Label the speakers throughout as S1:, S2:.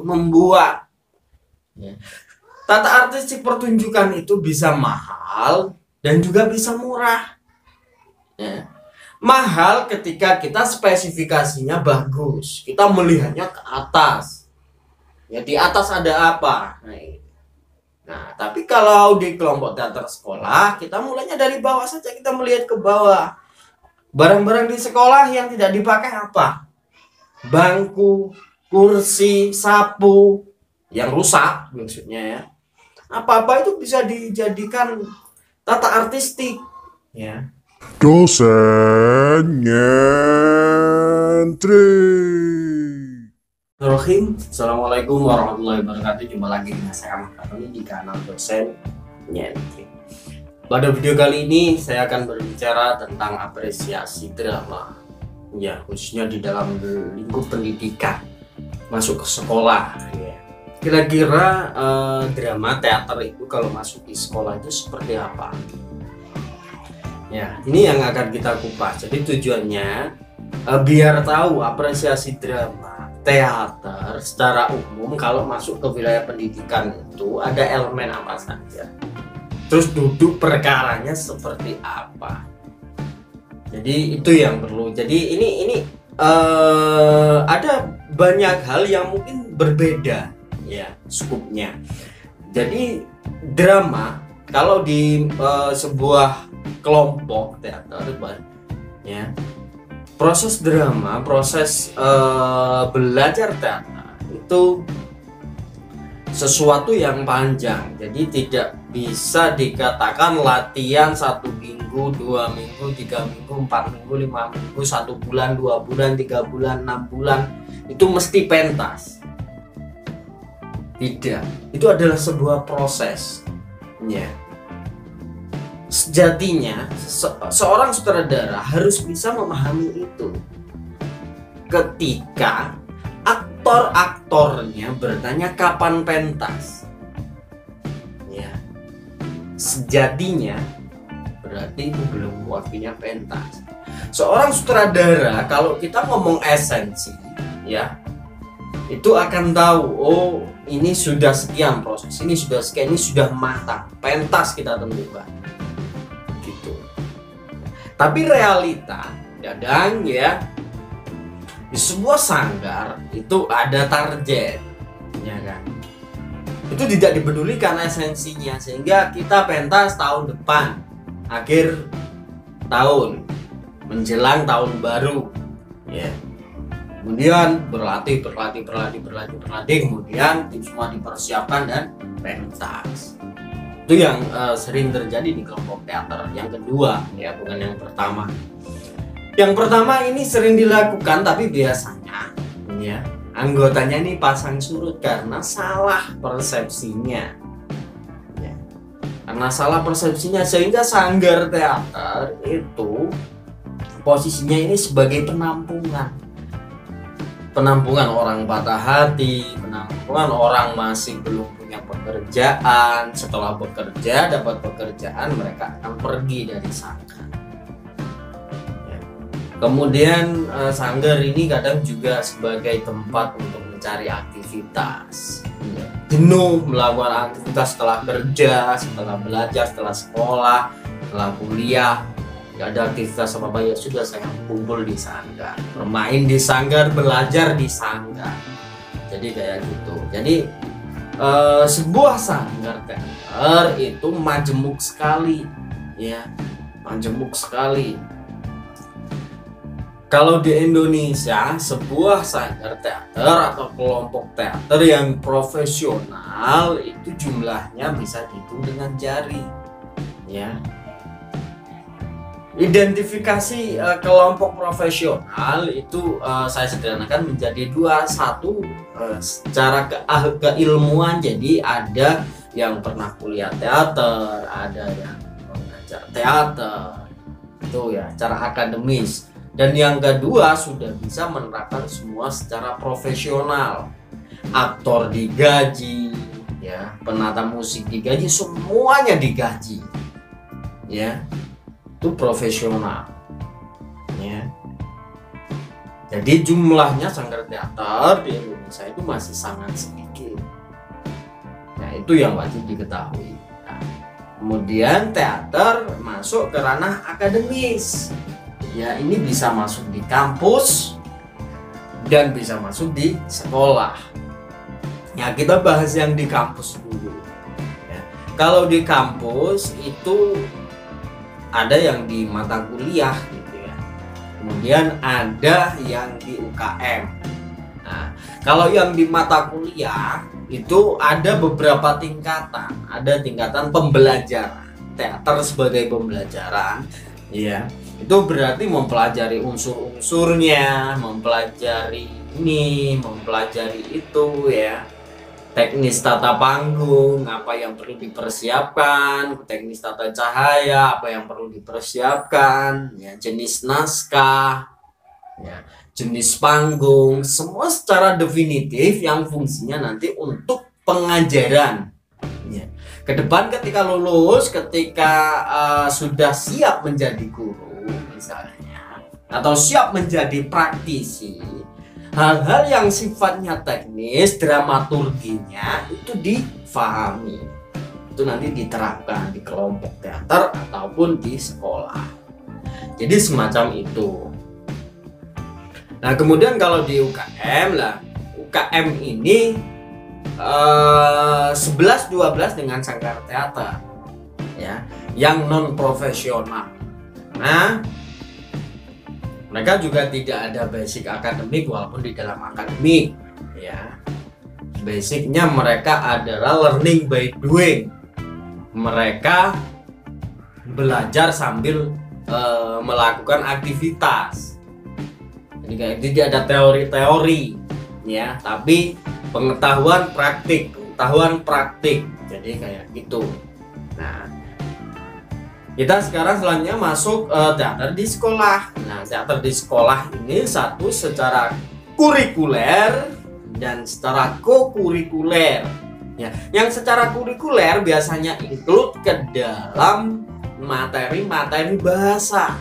S1: untuk membuat. Ya. Tata artistik pertunjukan itu bisa mahal dan juga bisa murah. Ya. Mahal ketika kita spesifikasinya bagus, kita melihatnya ke atas. Ya, di atas ada apa? Nah, tapi kalau di kelompok teater sekolah, kita mulainya dari bawah saja, kita melihat ke bawah. Barang-barang di sekolah yang tidak dipakai apa? Bangku, kursi, sapu yang rusak maksudnya ya. Apa-apa itu bisa dijadikan tata artistik ya.
S2: Dosen nyentrik.
S1: Assalamualaikum warahmatullahi wabarakatuh. Jumpa lagi dengan saya Ahmad Fatoni di kanal Dosen Nyentrik. Pada video kali ini saya akan berbicara tentang apresiasi drama, ya khususnya di dalam lingkup pendidikan, masuk ke sekolah. Ya. Kira-kira drama teater itu kalau masuk di sekolah itu seperti apa? Ya, ini yang akan kita kupas. Jadi tujuannya biar tahu apresiasi drama teater secara umum kalau masuk ke wilayah pendidikan itu ada elemen apa saja. Terus duduk perkaranya seperti apa. Jadi itu yang perlu. Jadi ini ada banyak hal yang mungkin berbeda ya skupnya. Jadi drama kalau di sebuah kelompok teater ya, proses drama, proses belajar teater itu sesuatu yang panjang. Jadi tidak bisa dikatakan latihan 1 minggu, 2 minggu, 3 minggu, 4 minggu, 5 minggu, 1 bulan, 2 bulan, 3 bulan, 6 bulan itu mesti pentas. Tidak, itu adalah sebuah proses ya. Sejatinya seorang sutradara harus bisa memahami itu ketika aktor-aktornya bertanya kapan pentas ya. Sejatinya berarti itu belum waktunya pentas. Seorang sutradara kalau kita ngomong esensi ya, itu akan tahu, oh ini sudah sekian proses, ini sudah sekian, ini sudah matang, pentas kita tentukan gitu. Tapi realita kadang ya, di sebuah sanggar itu ada target ya kan, itu tidak dipedulikan esensinya, sehingga kita pentas tahun depan, akhir tahun menjelang tahun baru ya. Kemudian berlatih, kemudian tim semua dipersiapkan dan pentas. Itu yang sering terjadi di kelompok teater. Yang kedua ya, bukan yang pertama. Yang pertama ini sering dilakukan, tapi biasanya ya anggotanya ini pasang surut karena salah persepsinya ya. Karena salah persepsinya sehingga sanggar teater itu posisinya ini sebagai penampungan orang patah hati, penampungan orang masih belum punya pekerjaan. Setelah bekerja, dapat pekerjaan, mereka akan pergi dari sanggar. Ya. Kemudian sanggar ini kadang juga sebagai tempat untuk mencari aktivitas. Ya. Jenuh melakukan aktivitas setelah kerja, setelah belajar, setelah sekolah, setelah kuliah. Gak ada aktivitas apa-apa, ya sudah saya kumpul di sanggar, bermain di sanggar, belajar di sanggar. Jadi kayak gitu. Jadi sebuah sanggar teater itu majemuk sekali ya, majemuk sekali. Kalau di Indonesia sebuah sanggar teater atau kelompok teater yang profesional itu jumlahnya bisa dihitung dengan jari ya. Identifikasi kelompok profesional itu saya sederhanakan menjadi dua. Satu, secara keilmuan, jadi ada yang pernah kuliah teater, ada yang mengajar teater, itu ya secara akademis. Dan yang kedua sudah bisa menerapkan semua secara profesional. Aktor digaji, ya, penata musik digaji, semuanya digaji, ya. Itu profesional ya. Jadi jumlahnya sanggar teater di Indonesia itu masih sangat sedikit. Nah, itu yang wajib diketahui. Nah, kemudian teater masuk ke ranah akademis. Ya, ini bisa masuk di kampus dan bisa masuk di sekolah. Ya, kita bahas yang di kampus dulu. Ya, kalau di kampus itu ada yang di mata kuliah gitu ya. Kemudian ada yang di UKM. Nah, kalau yang di mata kuliah itu ada beberapa tingkatan. Ada tingkatan pembelajaran. Teater sebagai pembelajaran, ya. Itu berarti mempelajari unsur-unsurnya, mempelajari ini, mempelajari itu ya. Teknis tata panggung, apa yang perlu dipersiapkan, teknis tata cahaya, apa yang perlu dipersiapkan, ya, jenis naskah, ya, jenis panggung, semua secara definitif yang fungsinya nanti untuk pengajaran. Ya. Ke depan ketika lulus, ketika sudah siap menjadi guru misalnya, atau siap menjadi praktisi, hal-hal yang sifatnya teknis, dramaturginya itu difahami. Itu nanti diterapkan di kelompok teater ataupun di sekolah. Jadi semacam itu. Nah, kemudian kalau di UKM lah, UKM ini 11-12 dengan sanggar teater, ya, yang non profesional. Nah, mereka juga tidak ada basic akademik walaupun di dalam akademik, ya. Basicnya mereka adalah learning by doing. Mereka belajar sambil melakukan aktivitas. Jadi kayak tidak ada teori-teori, ya, tapi pengetahuan praktik. Jadi kayak gitu. Nah, kita sekarang selanjutnya masuk teater di sekolah. Nah, teater di sekolah ini satu secara kurikuler dan secara co-kurikuler. Ya, yang secara kurikuler biasanya include ke dalam materi-materi bahasa.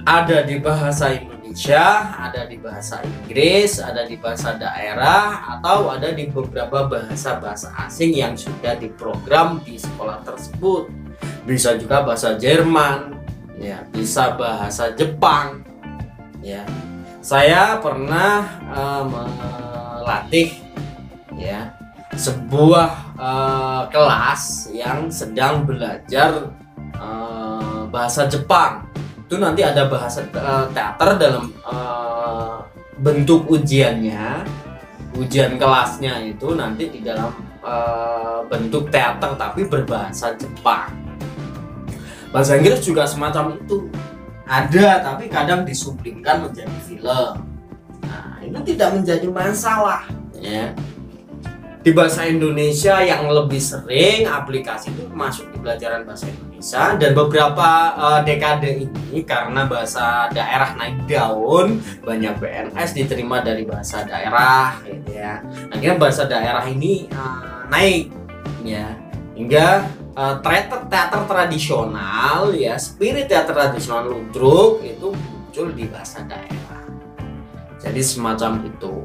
S1: Ada di bahasa Indonesia, ada di bahasa Inggris, ada di bahasa daerah, atau ada di beberapa bahasa-bahasa asing yang sudah diprogram di sekolah tersebut. Bisa juga bahasa Jerman, ya, bisa bahasa Jepang, ya. Saya pernah melatih, ya, sebuah kelas yang sedang belajar bahasa Jepang. Itu nanti ada bahasa teater dalam bentuk ujiannya, ujian kelasnya itu nanti di dalam bentuk teater tapi berbahasa Jepang. Bahasa Inggris juga semacam itu, ada, tapi kadang disublimkan menjadi film. Nah, ini tidak menjadi masalah, ya. Di bahasa Indonesia yang lebih sering aplikasi itu masuk di pelajaran bahasa Indonesia, dan beberapa dekade ini karena bahasa daerah naik daun, banyak PNS diterima dari bahasa daerah, gitu ya. Akhirnya bahasa daerah ini naik, ya, hingga teater tradisional, ya, spirit teater tradisional ludruk itu muncul di bahasa daerah. Jadi semacam itu.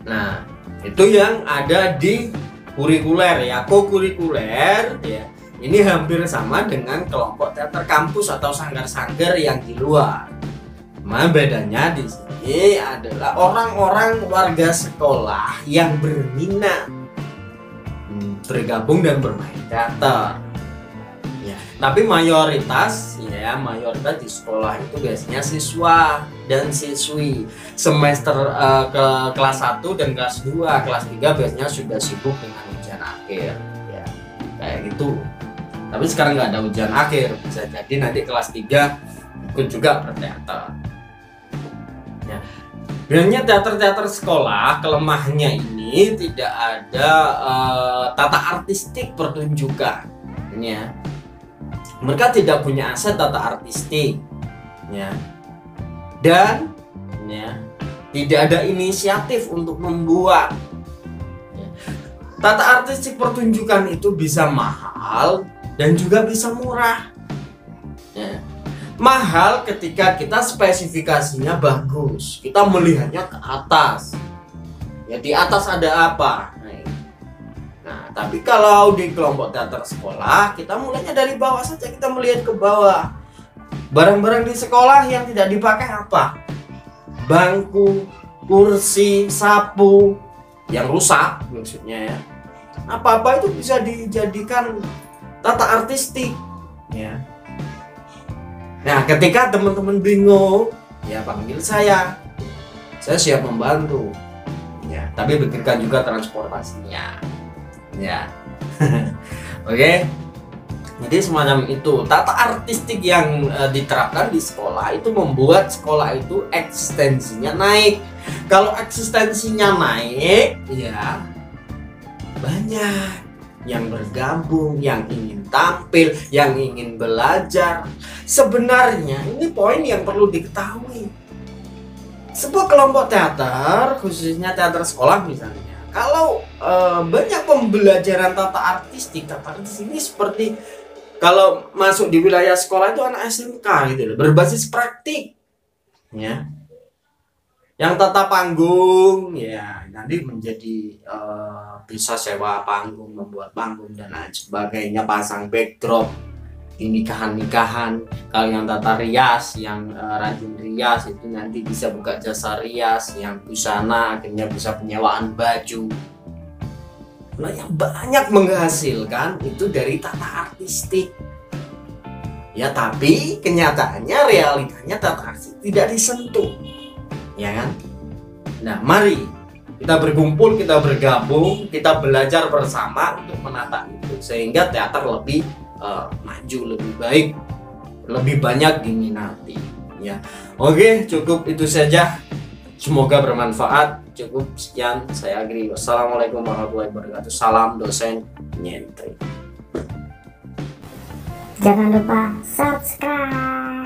S1: Nah, itu yang ada di kurikuler, ya, co-kurikuler, ya. Ini hampir sama dengan kelompok teater kampus atau sanggar-sanggar yang di luar. Cuma bedanya di sini adalah orang-orang warga sekolah yang berminat bergabung dan bermain teater, ya. Tapi mayoritas di sekolah itu biasanya siswa dan siswi semester ke kelas 1 dan kelas 2, kelas 3 biasanya sudah sibuk dengan ujian akhir, ya, kayak gitu. Tapi sekarang nggak ada ujian akhir, bisa jadi nanti kelas 3 ikut juga berteater, ya. Sebenarnya teater-teater sekolah kelemahannya ini tidak ada tata artistik pertunjukan, ya. Mereka tidak punya aset tata artistik, ya, dan, ya, tidak ada inisiatif untuk membuat, ya. Tata artistik pertunjukan itu bisa mahal dan juga bisa murah, ya. Mahal ketika kita spesifikasinya bagus, kita melihatnya ke atas. Ya di atas ada apa? Nah, tapi kalau di kelompok teater sekolah, kita mulainya dari bawah saja, kita melihat ke bawah. Barang-barang di sekolah yang tidak dipakai apa? Bangku, kursi, sapu yang rusak maksudnya ya. Apa-apa itu bisa dijadikan tata artistik ya. Nah, ketika teman-teman bingung, ya panggil saya siap membantu ya, tapi pikirkan juga transportasinya ya. Oke. Jadi semacam itu tata artistik yang diterapkan di sekolah itu membuat sekolah itu eksistensinya naik. Kalau eksistensinya naik ya banyak yang bergabung, yang ingin tampil, yang ingin belajar. Sebenarnya ini poin yang perlu diketahui. Sebuah kelompok teater, khususnya teater sekolah misalnya, kalau banyak pembelajaran tata artistik ini seperti kalau masuk di wilayah sekolah itu anak SMK gitu loh, berbasis praktik ya. Yang tata panggung ya nanti menjadi bisa sewa panggung, membuat panggung dan lain sebagainya, pasang backdrop di nikahan-nikahan. Kalau yang tata rias, yang rajin rias itu nanti bisa buka jasa rias, yang busana akhirnya bisa penyewaan baju. Nah, yang banyak menghasilkan itu dari tata artistik. Ya tapi kenyataannya, realitanya tata artistik tidak disentuh. Ya kan? Nah, mari kita berkumpul, kita bergabung, kita belajar bersama untuk menata itu sehingga teater lebih maju, lebih baik, lebih banyak diminati. Ya, oke, cukup itu saja. Semoga bermanfaat. Cukup sekian, saya Agri. Wassalamualaikum warahmatullahi wabarakatuh. Salam dosen nyentrik.
S2: Jangan lupa subscribe.